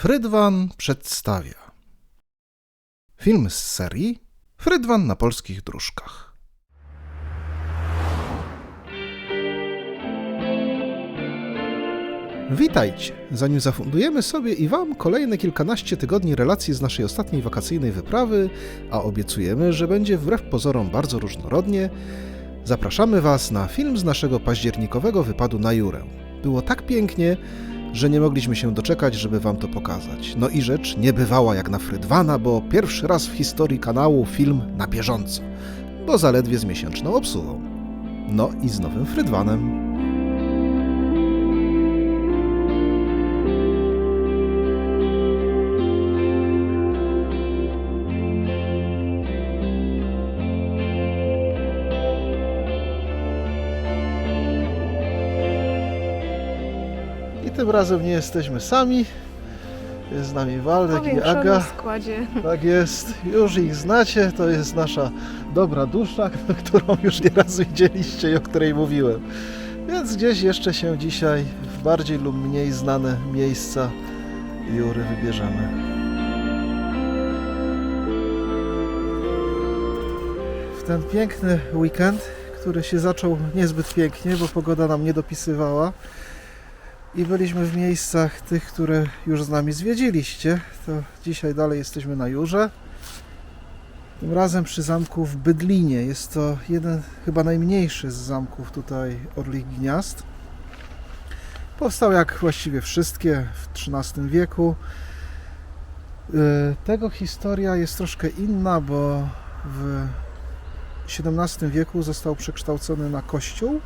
Frydwan przedstawia film z serii Frydwan na polskich dróżkach. Witajcie! Zanim zafundujemy sobie i Wam kolejne kilkanaście tygodni relacji z naszej ostatniej wakacyjnej wyprawy, a obiecujemy, że będzie wbrew pozorom bardzo różnorodnie, zapraszamy Was na film z naszego październikowego wypadu na Jurę. Było tak pięknie, że nie mogliśmy się doczekać, żeby Wam to pokazać. No i rzecz niebywała jak na Frydwana, bo pierwszy raz w historii kanału film na bieżąco, bo zaledwie z miesięczną obsługą. No i z nowym Frydwanem. Tym razem nie jesteśmy sami, jest z nami Waldek i Aga. Składzie. Tak jest, już ich znacie, to jest nasza dobra dusza, którą już nieraz widzieliście i o której mówiłem. Więc gdzieś jeszcze się dzisiaj w bardziej lub mniej znane miejsca Jury wybierzemy. W ten piękny weekend, który się zaczął niezbyt pięknie, bo pogoda nam nie dopisywała, i byliśmy w miejscach tych, które już z nami zwiedziliście. To dzisiaj dalej jesteśmy na Jurze. Tym razem przy zamku w Bydlinie. Jest to jeden chyba najmniejszy z zamków tutaj Orlich Gniazd. Powstał jak właściwie wszystkie w XIII wieku. Tego historia jest troszkę inna, bo w XVII wieku został przekształcony na kościół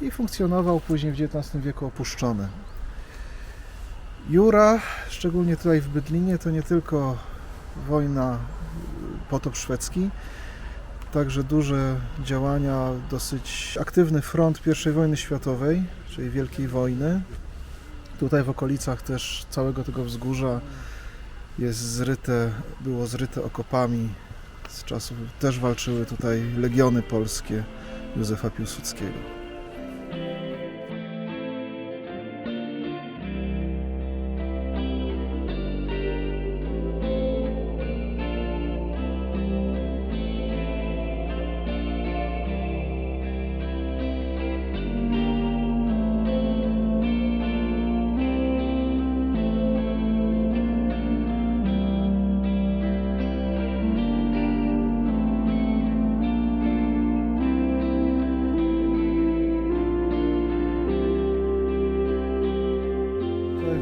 i funkcjonował później w XIX wieku opuszczony. Jura, szczególnie tutaj w Bydlinie, to nie tylko wojna, potop szwedzki, także duże działania, dosyć aktywny front I wojny światowej, czyli Wielkiej Wojny. Tutaj w okolicach też całego tego wzgórza było zryte okopami. Z czasów też walczyły tutaj legiony polskie Józefa Piłsudskiego.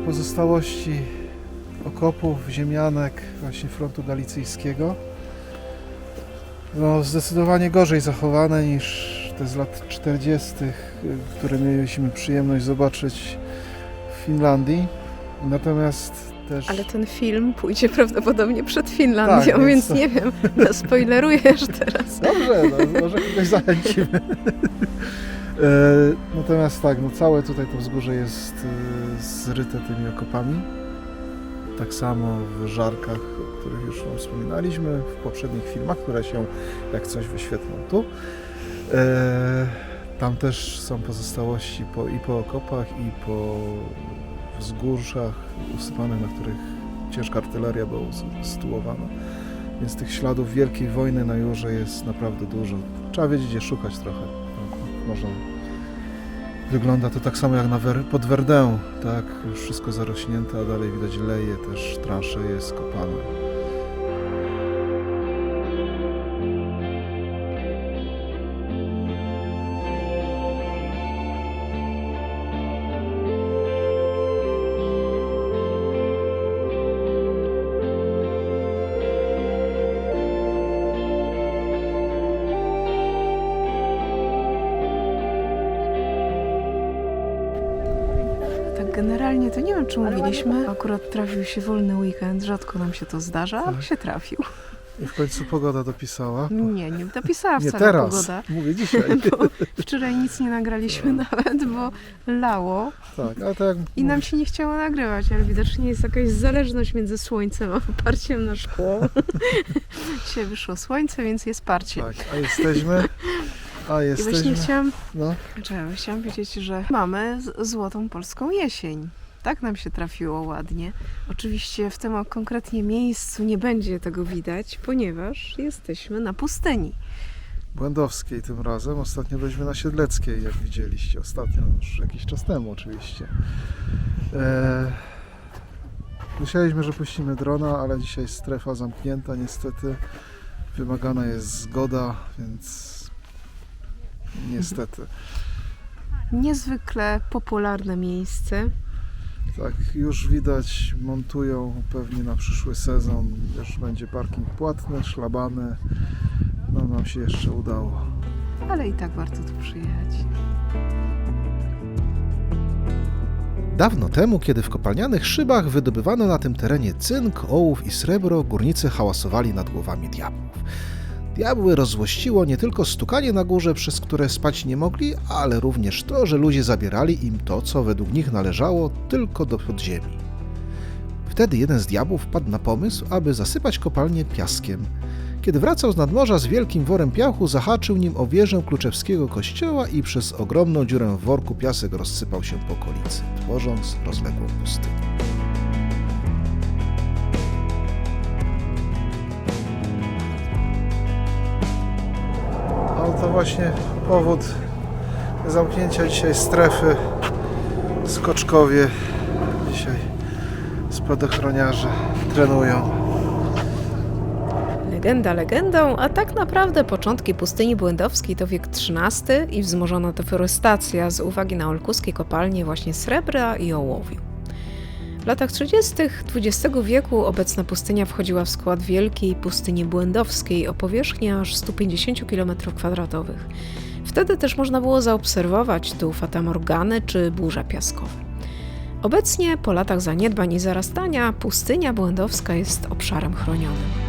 Pozostałości okopów, ziemianek właśnie frontu galicyjskiego. No, zdecydowanie gorzej zachowane niż te z lat 40., które mieliśmy przyjemność zobaczyć w Finlandii. Natomiast też... Ale ten film pójdzie prawdopodobnie przed Finlandią, tak, więc nie wiem, spoilerujesz teraz. Dobrze, no, może kogoś zachęcimy. Natomiast tak, no całe tutaj to wzgórze jest zryte tymi okopami. Tak samo w Żarkach, o których już wspominaliśmy w poprzednich filmach, które się jak coś wyświetlą tu. Tam też są pozostałości i po okopach, i po wzgórzach usypanych, na których ciężka artyleria była usytuowana. Więc tych śladów Wielkiej Wojny na Jurze jest naprawdę dużo. Trzeba wiedzieć, gdzie szukać trochę. Można. Wygląda to tak samo jak pod Verdun, tak? Już wszystko zarośnięte, a dalej widać leje, też transze jest kopane. Generalnie to nie wiem, czy mówiliśmy. Akurat trafił się wolny weekend, rzadko nam się to zdarza, ale się trafił. I w końcu pogoda dopisała. Nie dopisała nie wcale teraz, pogoda. mówię dzisiaj. Bo wczoraj nic nie nagraliśmy nawet, bo lało. Tak, ale to jak I nam się nie chciało nagrywać, ale widocznie jest jakaś zależność między słońcem a parciem na szkło. Dzisiaj wyszło słońce, więc jest parcie. Tak, a jesteśmy I właśnie chciałam No. powiedzieć, że mamy złotą polską jesień. tak nam się trafiło ładnie. Oczywiście w tym konkretnie miejscu nie będzie tego widać, ponieważ jesteśmy na pustyni. Błędowskiej tym razem. Ostatnio byliśmy na Siedleckiej, jak widzieliście. Ostatnio, już jakiś czas temu oczywiście. Myśleliśmy, że puścimy drona, ale dzisiaj strefa zamknięta niestety. Wymagana jest zgoda, więc niestety. Niezwykle popularne miejsce. Tak, już widać, montują pewnie na przyszły sezon. Już będzie parking płatny, szlabany. No nam się jeszcze udało. Ale i tak warto tu przyjechać. Dawno temu, kiedy w kopalnianych szybach wydobywano na tym terenie cynk, ołów i srebro, górnicy hałasowali nad głowami diabłów. Diabły rozzłościło nie tylko stukanie na górze, przez które spać nie mogli, ale również to, że ludzie zabierali im to, co według nich należało, tylko do podziemi. Wtedy jeden z diabłów wpadł na pomysł, aby zasypać kopalnię piaskiem. Kiedy wracał z nadmorza z wielkim worem piachu, zahaczył nim o wieżę kluczewskiego kościoła i przez ogromną dziurę w worku piasek rozsypał się po okolicy, tworząc rozległą pustynię. No to właśnie powód zamknięcia dzisiaj strefy w Skoczkowie. Dzisiaj spadochroniarze trenują. Legenda legendą, a tak naprawdę początki pustyni błędowskiej to wiek XIII i wzmożona deforestacja z uwagi na olkuskie kopalnie właśnie srebra i ołowiu. W latach 30. XX wieku obecna pustynia wchodziła w skład wielkiej pustyni błędowskiej o powierzchni aż 150 km². Wtedy też można było zaobserwować tu fatamorgany czy burze piaskowe. Obecnie, po latach zaniedbań i zarastania, pustynia błędowska jest obszarem chronionym.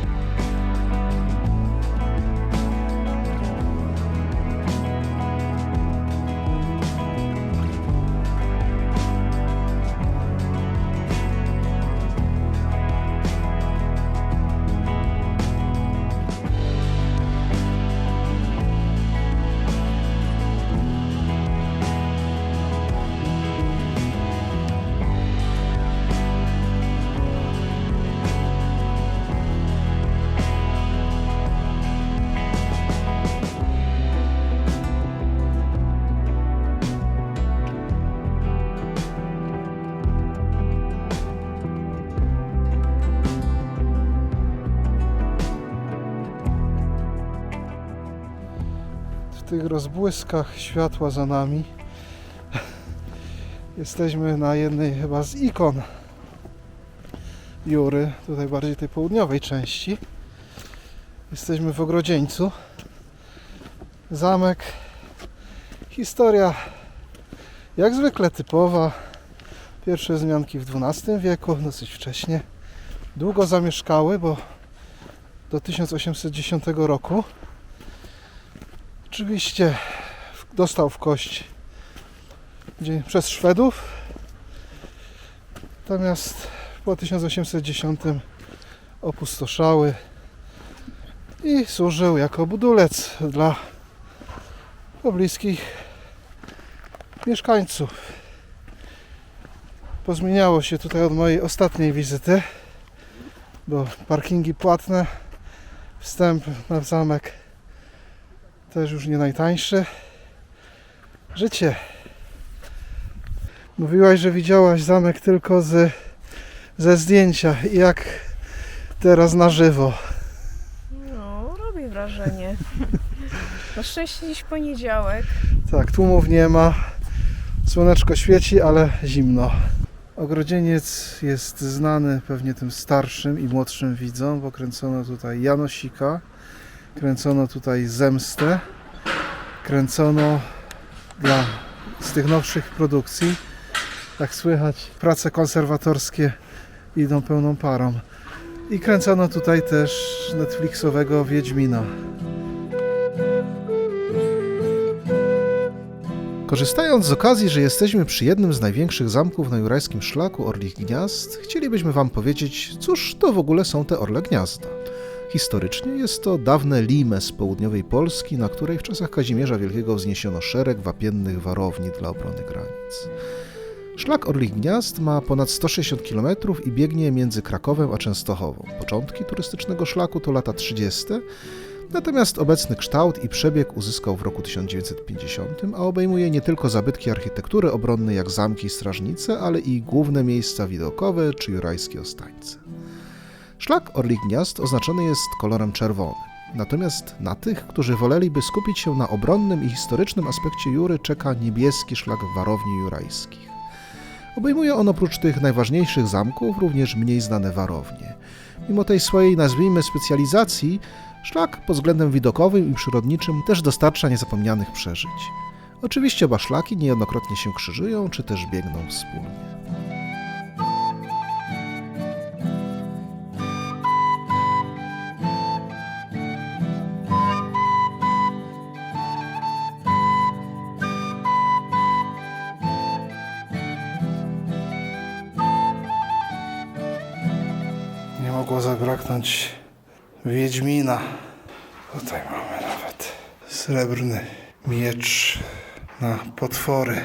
W tych rozbłyskach światła za nami jesteśmy na jednej chyba z ikon Jury, tutaj bardziej tej południowej części. Jesteśmy w Ogrodzieńcu. Zamek. Historia jak zwykle typowa. Pierwsze wzmianki w XII wieku, dosyć wcześnie. Długo zamieszkały, bo do 1810 roku. Oczywiście dostał w kość przez Szwedów, natomiast po 1810 opustoszały i służył jako budulec dla pobliskich mieszkańców. Pozmieniało się tutaj od mojej ostatniej wizyty, bo parkingi płatne, wstęp na zamek też już nie najtańszy. Życie. Mówiłaś, że widziałaś zamek tylko ze zdjęcia. I jak teraz na żywo? No, robi wrażenie. Na szczęście dziś poniedziałek. Tak, tłumów nie ma. Słoneczko świeci, ale zimno. Ogrodzieniec jest znany pewnie tym starszym i młodszym widzom, bo kręcono tutaj Janosika, kręcono tutaj Zemstę, kręcono z tych nowszych produkcji, jak słychać, prace konserwatorskie idą pełną parą. I kręcono tutaj też Netflixowego Wiedźmina. Korzystając z okazji, że jesteśmy przy jednym z największych zamków na Jurajskim Szlaku Orlich Gniazd, chcielibyśmy Wam powiedzieć, cóż to w ogóle są te Orle Gniazda. Historycznie jest to dawne Limę z południowej Polski, na której w czasach Kazimierza Wielkiego wzniesiono szereg wapiennych warowni dla obrony granic. Szlak Orlich Gniazd ma ponad 160 km i biegnie między Krakowem a Częstochową. Początki turystycznego szlaku to lata 30., natomiast obecny kształt i przebieg uzyskał w roku 1950, a obejmuje nie tylko zabytki architektury obronnej jak zamki i strażnice, ale i główne miejsca widokowe czy jurajskie ostańce. Szlak Orlich Gniazd oznaczony jest kolorem czerwonym. Natomiast na tych, którzy woleliby skupić się na obronnym i historycznym aspekcie Jury, czeka niebieski szlak warowni jurajskich. Obejmuje on oprócz tych najważniejszych zamków również mniej znane warownie. Mimo tej swojej, nazwijmy, specjalizacji, szlak pod względem widokowym i przyrodniczym też dostarcza niezapomnianych przeżyć. Oczywiście oba szlaki niejednokrotnie się krzyżują, czy też biegną wspólnie. Nie mogło zabraknąć Wiedźmina. Tutaj mamy nawet srebrny miecz na potwory.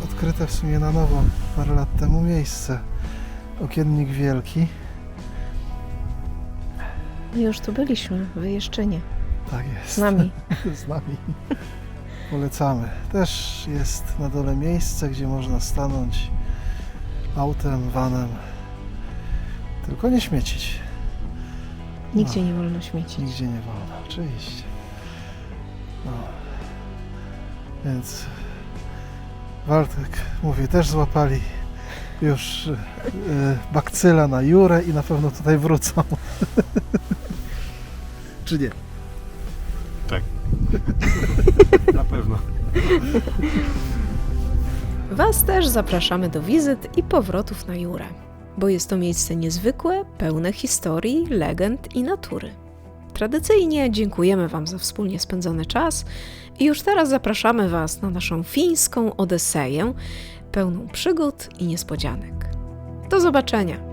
Odkryte w sumie na nowo parę lat temu miejsce. Okiennik Wielki. My już tu byliśmy, wy jeszcze nie. Tak jest. Z nami. Z nami. Polecamy. Też jest na dole miejsce, gdzie można stanąć autem, vanem. Tylko nie śmiecić. Nigdzie nie wolno śmiecić. Nigdzie nie wolno, oczywiście. No. Więc Waldek mówi, też złapali już bakcyla na Jurę i na pewno tutaj wrócą. Czy nie? Tak. Na pewno. Was też zapraszamy do wizyt i powrotów na Jurę, bo jest to miejsce niezwykłe, pełne historii, legend i natury. Tradycyjnie dziękujemy Wam za wspólnie spędzony czas i już teraz zapraszamy Was na naszą fińską Odyseję, pełną przygód i niespodzianek. Do zobaczenia!